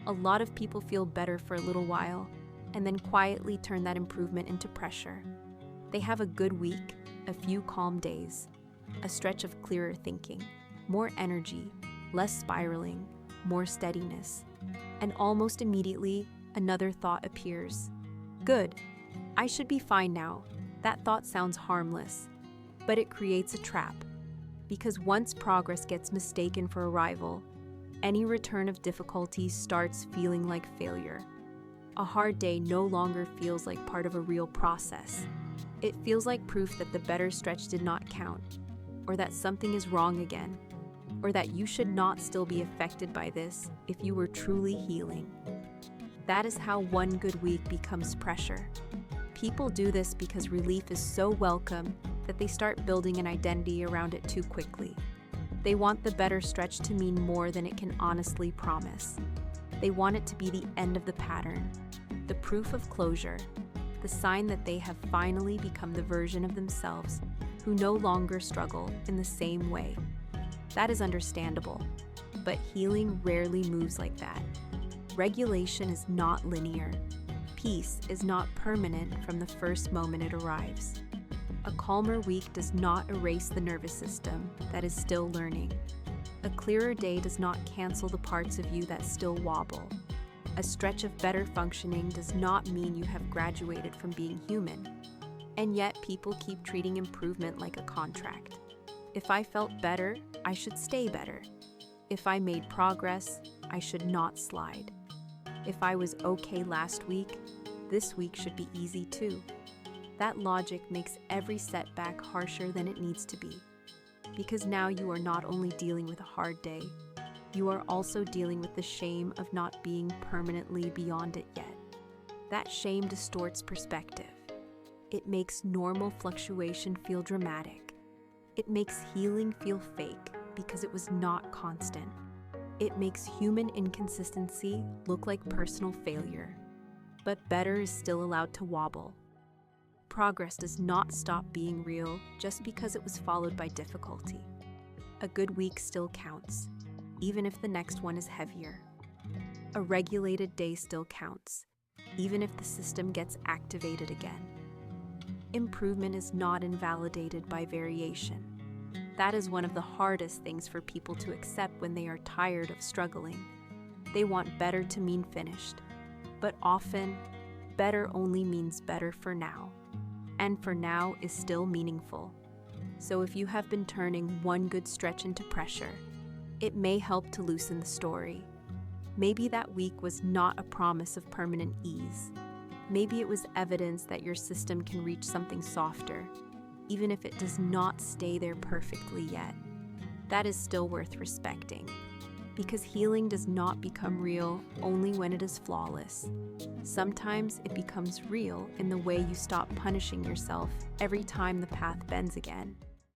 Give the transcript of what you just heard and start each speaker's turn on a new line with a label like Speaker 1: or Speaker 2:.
Speaker 1: A lot of people feel better for a little while and then quietly turn that improvement into pressure. They have a good week, a few calm days, a stretch of clearer thinking, more energy, less spiraling, more steadiness, and almost immediately another thought appears. Good, I should be fine now. That thought sounds harmless, but it creates a trap. Because once progress gets mistaken for arrival, any return of difficulty starts feeling like failure. A hard day no longer feels like part of a real process. It feels like proof that the better stretch did not count, or that something is wrong again, or that you should not still be affected by this if you were truly healing. That is how one good week becomes pressure. People do this because relief is so welcome that they start building an identity around it too quickly. They want the better stretch to mean more than it can honestly promise. They want it to be the end of the pattern, the proof of closure, the sign that they have finally become the version of themselves who no longer struggle in the same way. That is understandable, but healing rarely moves like that. Regulation is not linear. Peace is not permanent from the first moment it arrives. A calmer week does not erase the nervous system that is still learning. A clearer day does not cancel the parts of you that still wobble. A stretch of better functioning does not mean you have graduated from being human. And yet people keep treating improvement like a contract. If I felt better, I should stay better. If I made progress, I should not slide. If I was okay last week, this week should be easy too. That logic makes every setback harsher than it needs to be. Because now you are not only dealing with a hard day, you are also dealing with the shame of not being permanently beyond it yet. That shame distorts perspective. It makes normal fluctuation feel dramatic. It makes healing feel fake because it was not constant. It makes human inconsistency look like personal failure. But better is still allowed to wobble. Progress does not stop being real just because it was followed by difficulty. A good week still counts, even if the next one is heavier. A regulated day still counts, even if the system gets activated again. Improvement is not invalidated by variation. That is one of the hardest things for people to accept when they are tired of struggling. They want better to mean finished, but often, better only means better for now. And for now is still meaningful. So if you have been turning one good stretch into pressure, it may help to loosen the story. Maybe that week was not a promise of permanent ease. Maybe it was evidence that your system can reach something softer, even if it does not stay there perfectly yet. That is still worth respecting, because healing does not become real only when it is flawless. Sometimes it becomes real in the way you stop punishing yourself every time the path bends again.